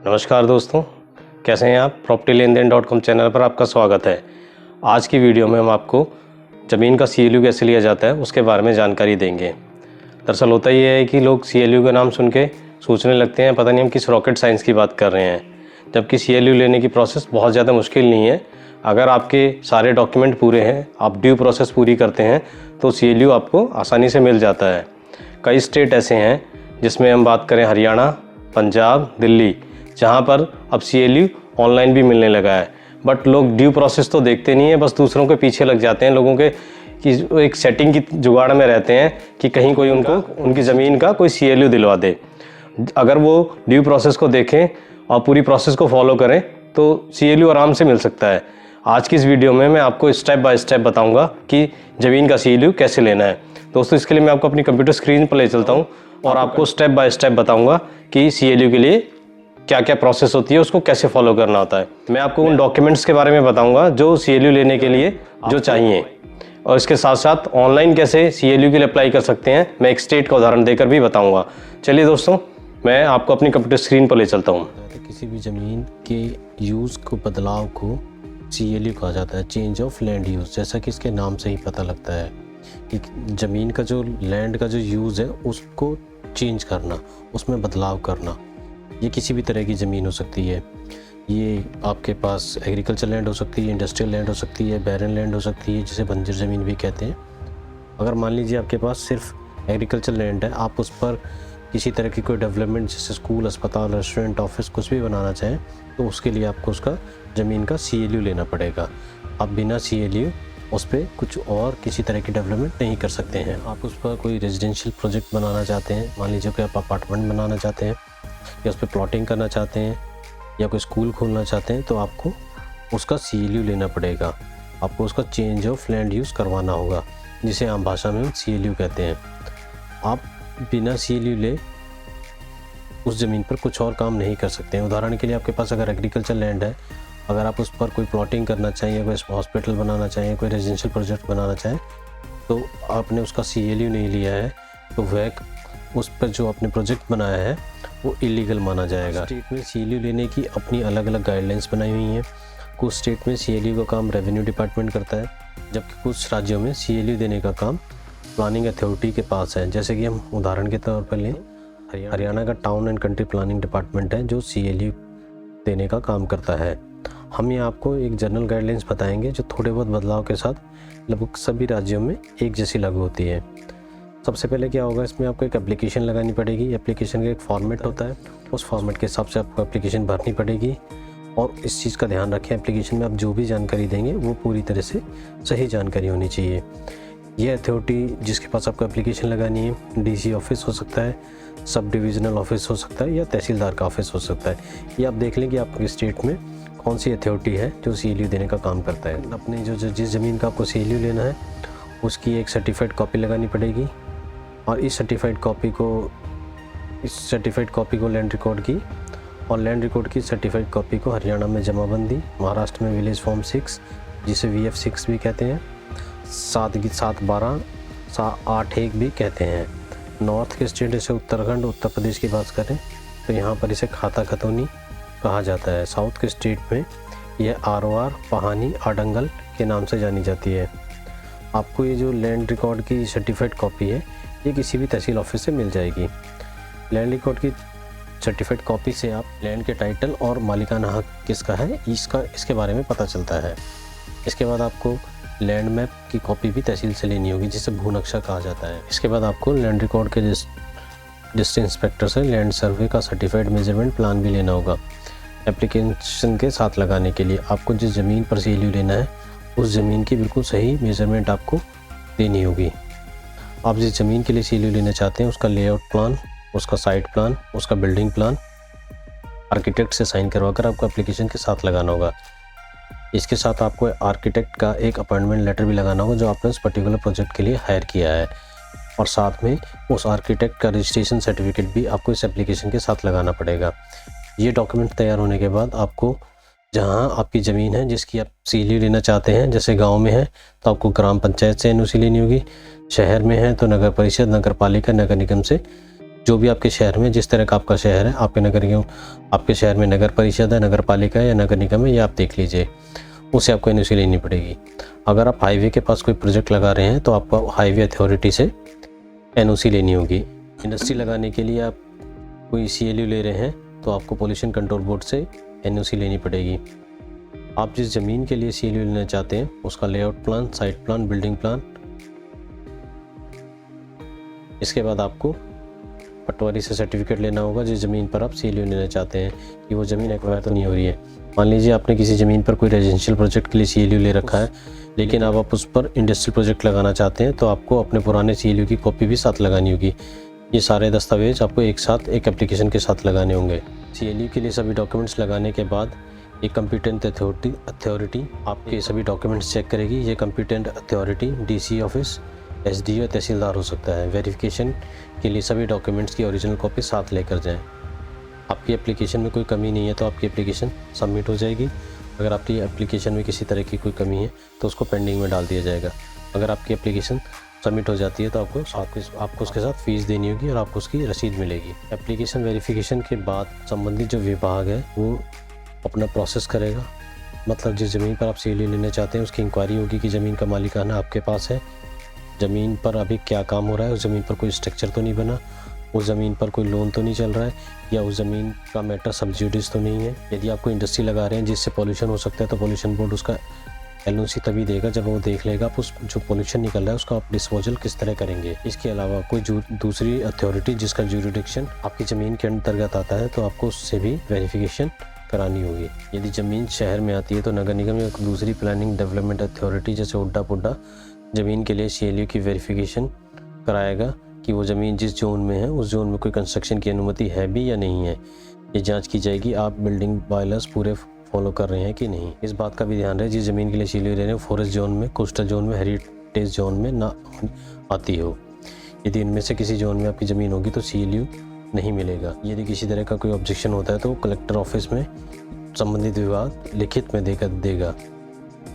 नमस्कार दोस्तों, कैसे हैं आप। propertylenden.com चैनल पर आपका स्वागत है। आज की वीडियो में हम आपको ज़मीन का CLU कैसे लिया जाता है उसके बारे में जानकारी देंगे। दरअसल होता ये है कि लोग CLU का नाम सुन के सोचने लगते हैं पता नहीं हम किस रॉकेट साइंस की बात कर रहे हैं, जबकि CLU लेने की प्रोसेस बहुत ज़्यादा मुश्किल नहीं है। अगर आपके सारे डॉक्यूमेंट पूरे हैं, आप ड्यू प्रोसेस पूरी करते हैं तो CLU आपको आसानी से मिल जाता है। कई स्टेट ऐसे हैं जिसमें हम बात करें हरियाणा, पंजाब, दिल्ली, जहाँ पर अब CLU ऑनलाइन भी मिलने लगा है। बट लोग ड्यू प्रोसेस तो देखते नहीं है, बस दूसरों के पीछे लग जाते हैं। लोगों के कि एक सेटिंग की जुगाड़ में रहते हैं कि कहीं कोई उनकी ज़मीन का कोई CLU दिलवा दे। अगर वो ड्यू प्रोसेस को देखें और पूरी प्रोसेस को फॉलो करें तो CLU आराम से मिल सकता है। आज की इस वीडियो में मैं आपको स्टेप बाय स्टेप बताऊँगा कि ज़मीन का CLU कैसे लेना है। दोस्तों, इसके लिए मैं आपको अपनी कंप्यूटर स्क्रीन पर ले चलता हूँ और आपको स्टेप बाय स्टेप बताऊँगा कि CLU के लिए क्या क्या प्रोसेस होती है, उसको कैसे फॉलो करना होता है। मैं आपको उन डॉक्यूमेंट्स के बारे में बताऊंगा जो CLU लेने के लिए जो चाहिए, और इसके साथ साथ ऑनलाइन कैसे CLU के लिए अप्लाई कर सकते हैं मैं एक स्टेट का उदाहरण देकर भी बताऊंगा। चलिए दोस्तों, मैं आपको अपनी कंप्यूटर स्क्रीन पर ले चलता हूँ। किसी भी ज़मीन के यूज़ को बदलाव को CLU कहा जाता है, चेंज ऑफ लैंड यूज़। जैसा कि इसके नाम से ही पता लगता है कि ज़मीन का जो लैंड का जो यूज़ है उसको चेंज करना, उसमें बदलाव करना। ये किसी भी तरह की ज़मीन हो सकती है। ये आपके पास एग्रीकल्चर लैंड हो सकती है, इंडस्ट्रियल लैंड हो सकती है, बैरन लैंड हो सकती है, जिसे बंजर ज़मीन भी कहते हैं। अगर मान लीजिए आपके पास सिर्फ एग्रीकल्चर लैंड है, आप उस पर किसी तरह की कोई डेवलपमेंट जैसे स्कूल, अस्पताल, रेस्टोरेंट, ऑफिस कुछ भी बनाना चाहें तो उसके लिए आपको उसका ज़मीन का CLU लेना पड़ेगा। आप बिना CLU उस पर कुछ और किसी तरह की डेवलपमेंट नहीं कर सकते हैं। आप उस पर कोई रेजिडेंशियल प्रोजेक्ट बनाना चाहते हैं, मान लीजिए कि आप अपार्टमेंट बनाना चाहते हैं या उस पर प्लॉटिंग करना चाहते हैं या कोई स्कूल खोलना चाहते हैं तो आपको उसका CLU लेना पड़ेगा। आपको उसका चेंज ऑफ लैंड यूज़ करवाना होगा, जिसे आम भाषा में हम CLU कहते हैं। आप बिना CLU ले उस ज़मीन पर कुछ और काम नहीं कर सकते हैं। उदाहरण के लिए आपके पास अगर एग्रीकल्चर लैंड है, अगर आप उस पर कोई प्लॉटिंग करना चाहें या कोई हॉस्पिटल बनाना चाहें, कोई रेजिडेंशियल प्रोजेक्ट बनाना चाहें तो आपने उसका CLU नहीं लिया है तो वह उस पर जो आपने प्रोजेक्ट बनाया है वो इलीगल माना जाएगा। स्टेट में CLU लेने की अपनी अलग अलग गाइडलाइंस बनाई हुई हैं। कुछ स्टेट में CLU का काम रेवेन्यू डिपार्टमेंट करता है, जबकि कुछ राज्यों में CLU देने का काम प्लानिंग अथॉरिटी के पास है। जैसे कि हम उदाहरण के तौर पर लें, हरियाणा का town and country planning department है जो CLU देने का काम करता है। हम यहाँ आपको एक जनरल गाइडलाइंस बताएंगे जो थोड़े बहुत बदलाव के साथ लगभग सभी राज्यों में एक जैसी लागू होती है। सबसे पहले क्या होगा, इसमें आपको एक एप्लीकेशन लगानी पड़ेगी। एप्लीकेशन का एक फॉर्मेट होता है, उस फॉर्मेट के हिसाब से आपको एप्लीकेशन भरनी पड़ेगी। और इस चीज़ का ध्यान रखें, एप्लीकेशन में आप जो भी जानकारी देंगे वो पूरी तरह से सही जानकारी होनी चाहिए। ये अथॉरिटी जिसके पास आपको एप्लीकेशन लगानी है, DC ऑफिस हो सकता है, सब डिविजनल ऑफिस हो सकता है या तहसीलदार का ऑफिस हो सकता है। ये आप देख लें कि आपके स्टेट में कौन सी अथॉरिटी है जो CLU देने का काम करता है। अपने जिस ज़मीन का आपको CLU लेना है उसकी एक सर्टिफाइड कॉपी लगानी पड़ेगी, और इस सर्टिफाइड कॉपी को लैंड रिकॉर्ड की, और लैंड रिकॉर्ड की सर्टिफाइड कॉपी को हरियाणा में जमाबंदी, महाराष्ट्र में विलेज फॉर्म 6 जिसे VF6 भी कहते हैं, 7/12, 8/1 भी कहते हैं। नॉर्थ के स्टेट जैसे उत्तराखंड, उत्तर प्रदेश की बात करें तो यहाँ पर इसे खाता खतौनी कहा जाता है। साउथ के स्टेट में यह ROR, पहानी, आडंगल के नाम से जानी जाती है। आपको ये जो लैंड रिकॉर्ड की सर्टिफाइड कॉपी है ये किसी भी तहसील ऑफिस से मिल जाएगी। लैंड रिकॉर्ड की सर्टिफाइड कॉपी से आप लैंड के टाइटल और मालिकाना हक किसका है इसके बारे में पता चलता है। इसके बाद आपको लैंड मैप की कॉपी भी तहसील से लेनी होगी, जिसे भू नक्शा कहा जाता है। इसके बाद आपको लैंड रिकॉर्ड के डिस्ट्रिक्ट इंस्पेक्टर से लैंड सर्वे का सर्टिफाइड मेजरमेंट प्लान भी लेना होगा। एप्लीकेशन के साथ लगाने के लिए आपको जिस ज़मीन पर CLU लेना है उस ज़मीन की बिल्कुल सही मेजरमेंट आपको देनी होगी। आप जिस ज़मीन के लिए CLU लेना चाहते हैं उसका लेआउट प्लान, उसका साइट प्लान, उसका बिल्डिंग प्लान आर्किटेक्ट से साइन करवाकर आपको एप्लीकेशन के साथ लगाना होगा। इसके साथ आपको आर्किटेक्ट का एक अपॉइंटमेंट लेटर भी लगाना होगा जो आपने उस पर्टिकुलर प्रोजेक्ट के लिए हायर किया है, और साथ में उस आर्किटेक्ट का रजिस्ट्रेशन सर्टिफिकेट भी आपको इस एप्लीकेशन के साथ लगाना पड़ेगा। ये डॉक्यूमेंट तैयार होने के बाद आपको जहाँ आपकी ज़मीन है जिसकी आप CLU लेना चाहते हैं, जैसे गांव में है तो आपको ग्राम पंचायत से NOC लेनी होगी, शहर में है तो नगर परिषद, नगर पालिका, नगर निगम से जो भी आपके शहर में, जिस तरह का आपका शहर है, आपके शहर में नगर परिषद है, नगर पालिका है या नगर निगम है, ये आप देख लीजिए, उससे आपको एनओसी लेनी पड़ेगी। अगर आप हाईवे के पास कोई प्रोजेक्ट लगा रहे हैं तो आपको हाईवे अथॉरिटी से एनओसी लेनी होगी। इंडस्ट्री लगाने के लिए आप कोई CLU ले रहे हैं तो आपको पोल्यूशन कंट्रोल बोर्ड से एनओसी लेनी पड़ेगी। आप जिस ज़मीन के लिए CLU लेना चाहते हैं उसका layout plan, site plan, building plan, इसके बाद आपको पटवारी से सर्टिफिकेट लेना होगा जिस ज़मीन पर आप CLU लेना चाहते हैं कि वो ज़मीन एक्वायर तो नहीं हो रही है। मान लीजिए आपने किसी ज़मीन पर कोई रेजिडेंशियल प्रोजेक्ट के लिए CLU ले रखा है, लेकिन अब आप उस पर इंडस्ट्रियल प्रोजेक्ट लगाना चाहते हैं तो आपको अपने पुराने CLU की कॉपी भी साथ लगानी होगी। ये सारे दस्तावेज आपको एक साथ एक एप्लीकेशन के साथ लगाने होंगे। CLU के लिए सभी डॉक्यूमेंट्स लगाने के बाद एक कंपिटेंट अथॉरिटी आपके सभी डॉक्यूमेंट्स चेक करेगी। ये competent authority DC office, SDO, तहसीलदार हो सकता है। वेरिफिकेशन के लिए सभी डॉक्यूमेंट्स की ओरिजिनल कॉपी साथ लेकर जाएं। आपकी एप्लीकेशन में कोई कमी नहीं है तो आपकी एप्लीकेशन सबमिट हो जाएगी। अगर आपकी एप्लीकेशन में किसी तरह की कोई कमी है तो उसको पेंडिंग में डाल दिया जाएगा। अगर आपकी एप्लीकेशन सबमिट हो जाती है तो आपको उसके साथ फ़ीस देनी होगी और आपको उसकी रसीद मिलेगी। एप्लीकेशन वेरिफिकेशन के बाद संबंधित जो विभाग है वो अपना प्रोसेस करेगा। मतलब जिस ज़मीन पर आप CLU लेना चाहते हैं उसकी इंक्वायरी होगी कि ज़मीन का मालिकाना आपके पास है, ज़मीन पर अभी क्या काम हो रहा है, उस ज़मीन पर कोई स्ट्रक्चर तो नहीं बना, उस ज़मीन पर कोई लोन तो नहीं चल रहा है, या उस ज़मीन का मैटर सब जुडिस तो नहीं है। यदि आप कोई इंडस्ट्री लगा रहे हैं जिससे पॉल्यूशन हो सकता है तो पॉल्यूशन बोर्ड उसका LOC तभी देगा जब वो देख लेगा आप उस जो पॉल्यूशन निकल रहा है उसका आप डिस्पोजल किस तरह करेंगे। इसके अलावा कोई दूसरी अथॉरिटी जिसका ज्यूरिडिक्शन आपकी ज़मीन के अंतर्गत आता है तो आपको उससे भी वेरिफिकेशन करानी होगी। यदि ज़मीन शहर में आती है तो नगर निगम या दूसरी प्लानिंग डेवलपमेंट अथॉरिटी जैसे उड्डा पुड्डा ज़मीन के लिए CLU की वेरिफिकेशन कराएगा कि वो ज़मीन जिस जोन में है उस जोन में कोई कंस्ट्रक्शन की अनुमति है भी या नहीं है। ये जांच की जाएगी आप बिल्डिंग बायलर्स पूरे फॉलो कर रहे हैं कि नहीं। इस बात का भी ध्यान रहे जिस ज़मीन के लिए CLU ले रहे हैं फॉरेस्ट जोन में, कोस्टल जोन में, हेरिटेज जोन में ना आती हो। यदि इनमें से किसी जोन में आपकी ज़मीन होगी तो CLU नहीं मिलेगा। यदि किसी तरह का कोई ऑब्जेक्शन होता है तो कलेक्टर ऑफिस में संबंधित विभाग लिखित में देगा।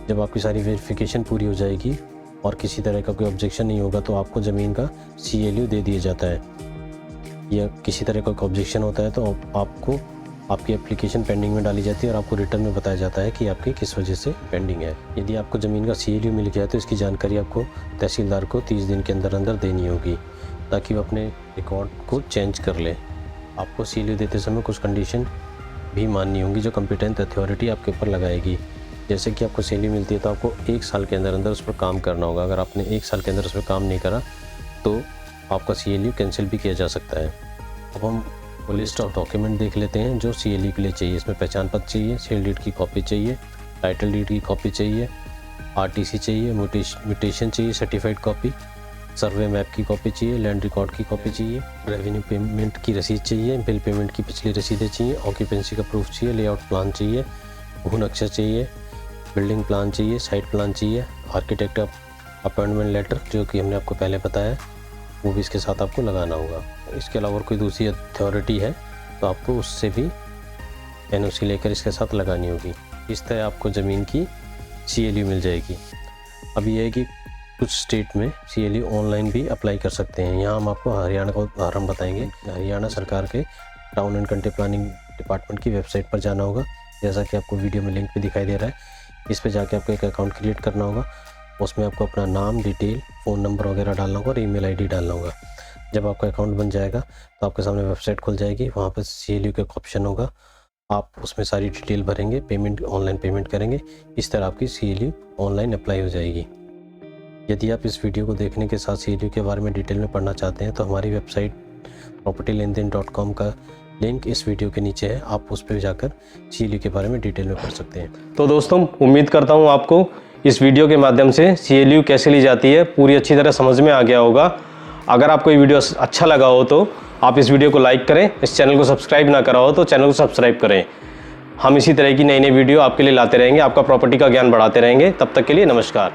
जब आपकी सारी वेरिफिकेशन पूरी हो जाएगी और किसी तरह का कोई ऑब्जेक्शन नहीं होगा तो आपको ज़मीन का CLU दे दिया जाता है। या किसी तरह का कोई ऑब्जेक्शन होता है तो आपको आपकी एप्लीकेशन पेंडिंग में डाली जाती है और आपको रिटर्न में बताया जाता है कि आपकी किस वजह से पेंडिंग है। यदि आपको ज़मीन का CLU मिल गया तो इसकी जानकारी आपको तहसीलदार को 30 दिन के अंदर देनी होगी ताकि वो अपने रिकॉर्ड को चेंज कर ले। आपको CLU देते समय कुछ कंडीशन भी माननी होंगी जो कंपिटेंट अथॉरिटी आपके ऊपर लगाएगी। जैसे कि आपको CLU मिलती है तो आपको 1 साल के अंदर उस पर काम करना होगा। अगर आपने 1 साल के अंदर उस पर काम नहीं करा तो आपका CLU कैंसिल भी किया जा सकता है। अब हम लिस्ट ऑफ डॉक्यूमेंट देख लेते हैं जो CLU के लिए चाहिए। इसमें पहचान पत्र चाहिए, सेल डीड की कॉपी चाहिए, टाइटल डीड की कॉपी चाहिए, RTC चाहिए, म्यूटेशन चाहिए, सर्टिफाइड कॉपी, सर्वे मैप की कॉपी चाहिए, लैंड रिकॉर्ड की कॉपी चाहिए, रेवेन्यू पेमेंट की रसीद चाहिए, बिल पेमेंट की पिछली रसीदें चाहिए, ऑक्यूपेंसी का प्रूफ चाहिए, लेआउट प्लान चाहिए, भू नक्शा चाहिए, बिल्डिंग प्लान चाहिए, साइट प्लान चाहिए, आर्किटेक्ट अपॉइंटमेंट लेटर जो कि हमने आपको पहले बताया वो भी इसके साथ आपको लगाना होगा। इसके अलावा कोई दूसरी अथॉरिटी है तो आपको उससे भी NOC लेकर इसके साथ लगानी होगी। इस तरह आपको ज़मीन की CLU मिल जाएगी। अब ये है कि कुछ स्टेट में CLU ऑनलाइन भी अप्लाई कर सकते हैं। यहाँ हम आपको हरियाणा का उदाहरण बताएंगे। हरियाणा सरकार के town and country planning department की वेबसाइट पर जाना होगा, जैसा कि आपको वीडियो में लिंक भी दिखाई दे रहा है। इस पर जाके आपको एक अकाउंट क्रिएट करना होगा, उसमें आपको अपना नाम, डिटेल, फ़ोन नंबर वगैरह डालना होगा और ईमेल ID डालना होगा। जब आपका अकाउंट बन जाएगा तो आपके सामने वेबसाइट खुल जाएगी, वहाँ पर CLU का ऑप्शन होगा, आप उसमें सारी डिटेल भरेंगे, पेमेंट ऑनलाइन पेमेंट करेंगे। इस तरह आपकी CLU ऑनलाइन अप्लाई हो जाएगी। यदि आप इस वीडियो को देखने के साथ CLU के बारे में डिटेल में पढ़ना चाहते हैं तो हमारी वेबसाइट propertylenden.com का लिंक इस वीडियो के नीचे है, आप उस पर जाकर CLU के बारे में डिटेल में पढ़ सकते हैं। तो दोस्तों उम्मीद करता हूँ आपको इस वीडियो के माध्यम से CLU कैसे ली जाती है पूरी अच्छी तरह समझ में आ गया होगा। अगर आपको ये वीडियो अच्छा लगा हो तो आप इस वीडियो को लाइक करें, इस चैनल को सब्सक्राइब ना करा हो तो चैनल को सब्सक्राइब करें। हम इसी तरह की नई नई वीडियो आपके लिए लाते रहेंगे, आपका प्रॉपर्टी का ज्ञान बढ़ाते रहेंगे। तब तक के लिए नमस्कार।